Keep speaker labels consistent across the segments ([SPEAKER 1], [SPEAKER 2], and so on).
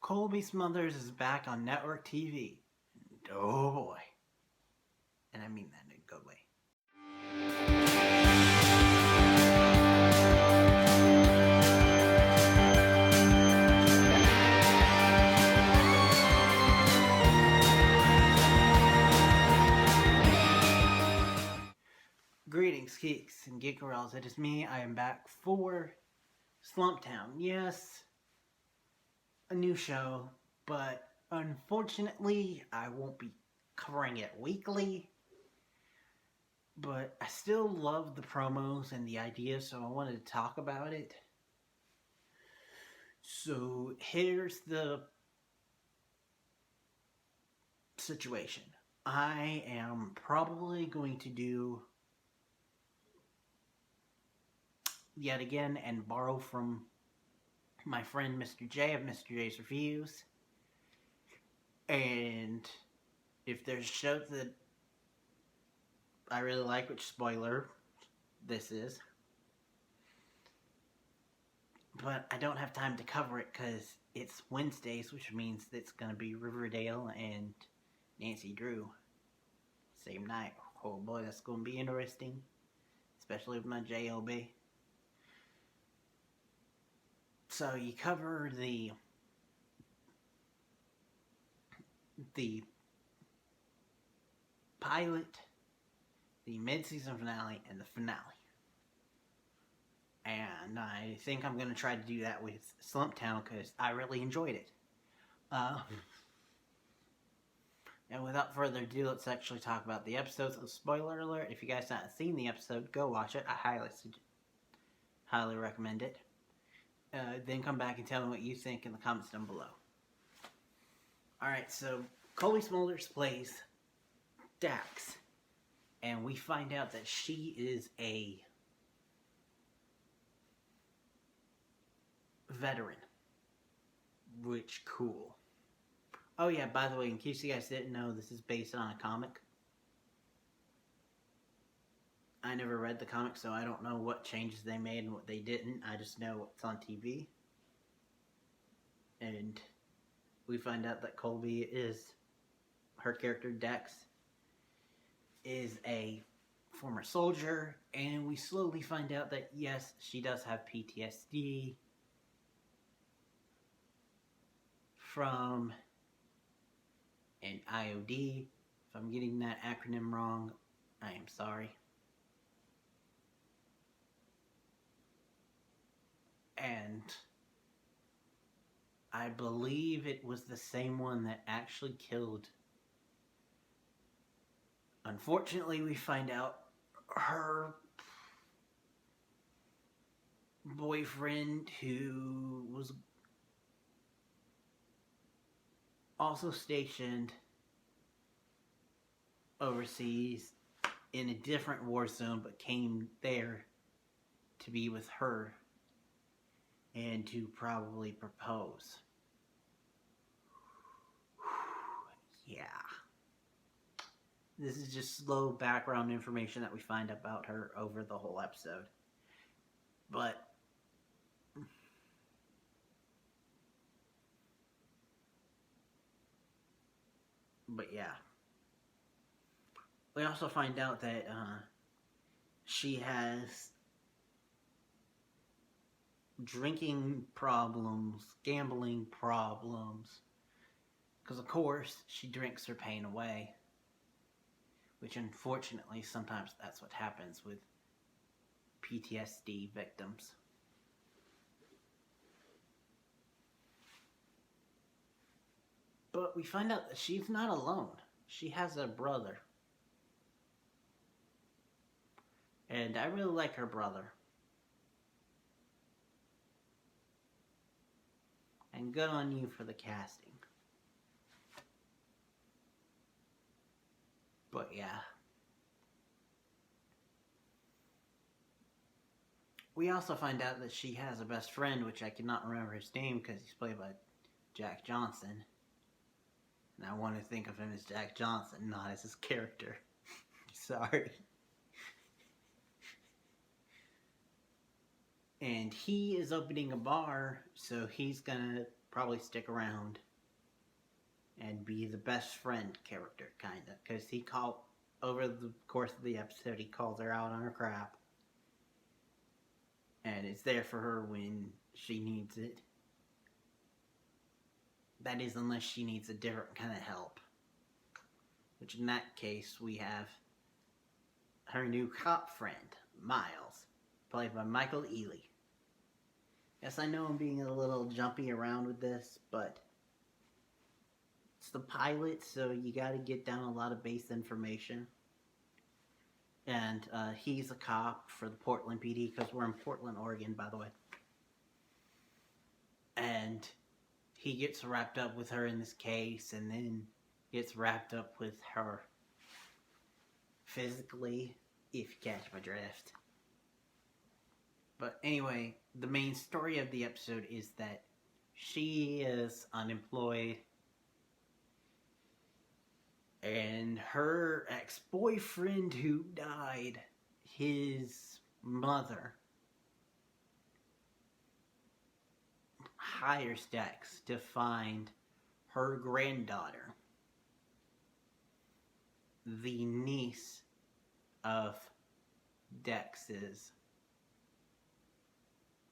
[SPEAKER 1] Colby Smothers is back on network TV. Oh boy. And I mean that in a good way. Greetings, geeks and geekerells. It is me. I am back for Stumptown. Yes, a new show, but unfortunately, I won't be covering it weekly. But I still love the promos and the ideas, so I wanted to talk about it. So here's the situation. I am probably going to do yet again and borrow from my friend Mr. J of Mr. J's Reviews. And if there's shows that I really like, which spoiler this is, but I don't have time to cover it because it's Wednesdays, which means it's going to be Riverdale and Nancy Drew same night. Oh boy, that's going to be interesting, especially with my J.O.B. So you cover the pilot, the mid-season finale, and the finale. And I think I'm going to try to do that with Stumptown because I really enjoyed it. And without further ado, let's actually talk about the episodes. So, spoiler alert, if you guys haven't seen the episode, go watch it. I highly recommend it. Then come back and tell me what you think in the comments down below. Alright, so Colby Smulders plays Dax. And we find out that she is a veteran. Which, cool. Oh yeah, by the way, in case you guys didn't know, this is based on a comic. I never read the comic, so I don't know what changes they made and what they didn't. I just know what's on TV. And we find out that Colby is, her character Dex, is a former soldier. And we slowly find out that yes, she does have PTSD from an IOD. If I'm getting that acronym wrong, I am sorry. And I believe it was the same one that actually killed. Unfortunately, we find out her boyfriend, who was also stationed overseas in a different war zone, but came there to be with her and to probably propose. Yeah. This is just slow background information that we find about her over the whole episode. But yeah. We also find out that she has drinking problems, gambling problems, because of course she drinks her pain away, which unfortunately sometimes that's what happens with PTSD victims. But we find out that she's not alone. She has a brother. And I really like her brother. And good on you for the casting. But yeah. We also find out that she has a best friend, which I cannot remember his name because he's played by Jack Johnson. And I want to think of him as Jack Johnson, not as his character. Sorry. And he is opening a bar, so he's gonna probably stick around and be the best friend character, kind of. Because over the course of the episode, he calls her out on her crap. And is there for her when she needs it. That is, unless she needs a different kind of help. Which in that case, we have her new cop friend, Miles, played by Michael Ealy. Yes, I know I'm being a little jumpy around with this, but it's the pilot, so you gotta get down a lot of base information. And he's a cop for the Portland PD, because we're in Portland, Oregon, by the way. And he gets wrapped up with her in this case, and then gets wrapped up with her physically, if you catch my drift. But anyway, the main story of the episode is that she is unemployed, and her ex-boyfriend who died, his mother, hires Dex to find her granddaughter, the niece of Dex's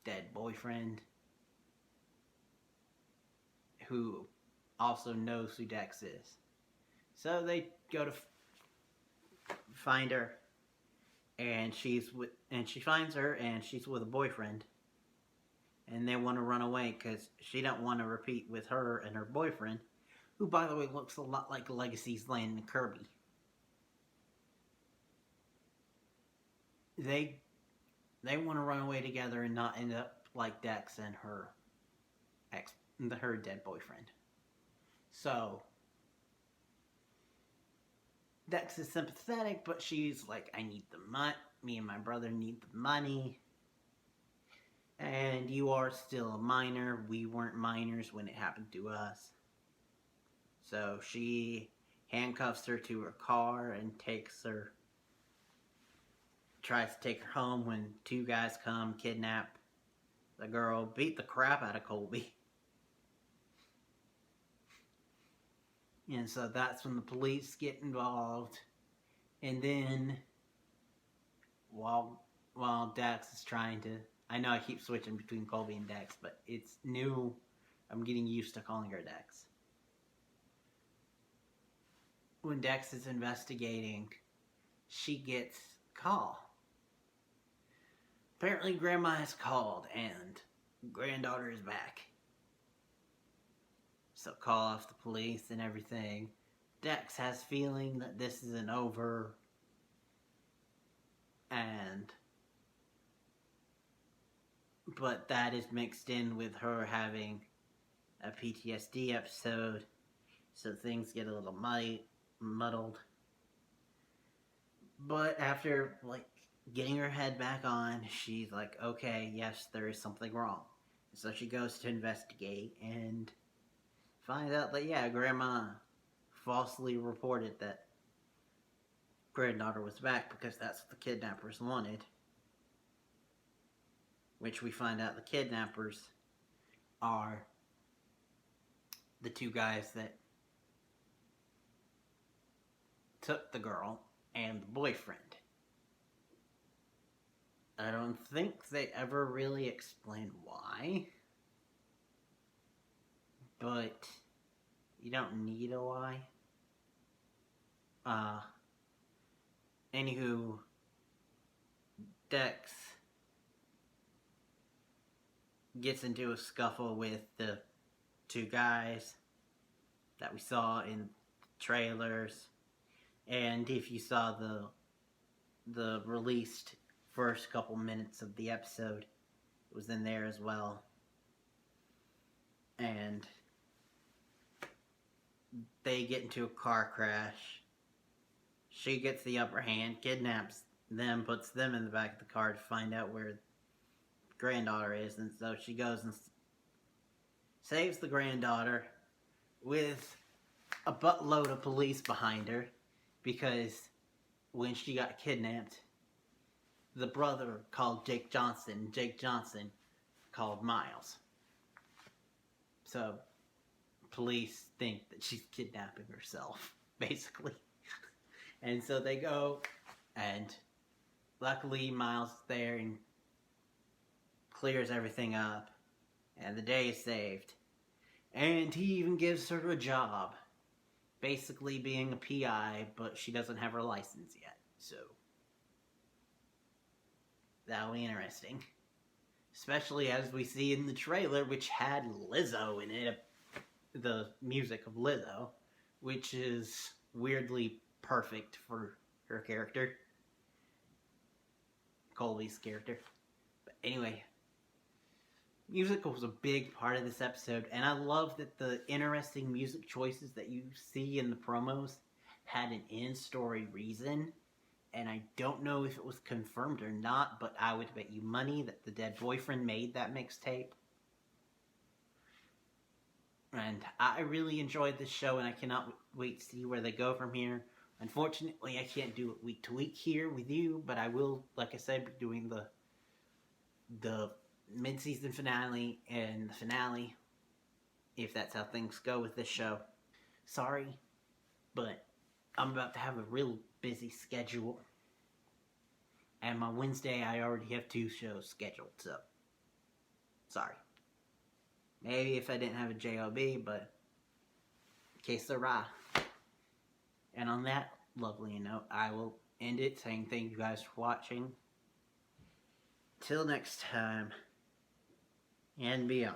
[SPEAKER 1] dead boyfriend, who also knows who Dex is. So they go to find her, and she finds her, and she's with a boyfriend, and they want to run away because she don't want to repeat with her and her boyfriend, who, by the way, looks a lot like Legacy's Landon Kirby. They want to run away together and not end up like Dex and her dead boyfriend. So Dex is sympathetic, but she's like, I need the money. Me and my brother need the money. And you are still a minor. We weren't minors when it happened to us. So she handcuffs her to her car and tries to take her home when two guys come, kidnap the girl, beat the crap out of Colby. And so that's when the police get involved. And then, while Dex is trying to... I know I keep switching between Colby and Dex, but it's new. I'm getting used to calling her Dex. When Dex is investigating, she gets a call. Apparently Grandma has called and granddaughter is back. So call off the police and everything. Dex has feeling that this isn't over. But that is mixed in with her having a PTSD episode. So things get a little muddled. But after, getting her head back on, she's like, okay, yes, there is something wrong. So she goes to investigate and finds out that, yeah, Grandma falsely reported that granddaughter was back because that's what the kidnappers wanted. Which we find out the kidnappers are the two guys that took the girl and the boyfriend. I don't think they ever really explain why. But you don't need a why. Anywho, Dex gets into a scuffle with the two guys that we saw in trailers. And if you saw the released first couple minutes of the episode, it was in there as well. And they get into a car crash. She gets the upper hand, kidnaps them, puts them in the back of the car to find out where granddaughter is, and so she goes and saves the granddaughter with a buttload of police behind her, because when she got kidnapped, the brother called Jake Johnson called Miles. So police think that she's kidnapping herself, basically. And so they go, and luckily Miles is there and clears everything up, and the day is saved. And he even gives her a job, basically being a PI, but she doesn't have her license yet, so that'll be interesting. Especially as we see in the trailer, which had Lizzo in it, the music of Lizzo, which is weirdly perfect for her character, Colby's character. But anyway, music was a big part of this episode, and I love that the interesting music choices that you see in the promos had an in-story reason, and I don't know if it was confirmed or not, but I would bet you money that the dead boyfriend made that mixtape. And I really enjoyed this show, and I cannot wait to see where they go from here. Unfortunately, I can't do it week to week here with you, but I will, like I said, be doing the mid-season finale and the finale, if that's how things go with this show. Sorry, but I'm about to have a real busy schedule. And my Wednesday, I already have 2 shows scheduled, so sorry. Maybe if I didn't have a JOB, but que sera. And on that lovely note, I will end it saying thank you guys for watching. Till next time, and beyond.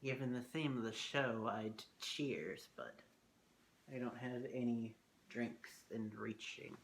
[SPEAKER 1] Given the theme of the show, I'd cheers, but I don't have any drinks in reaching.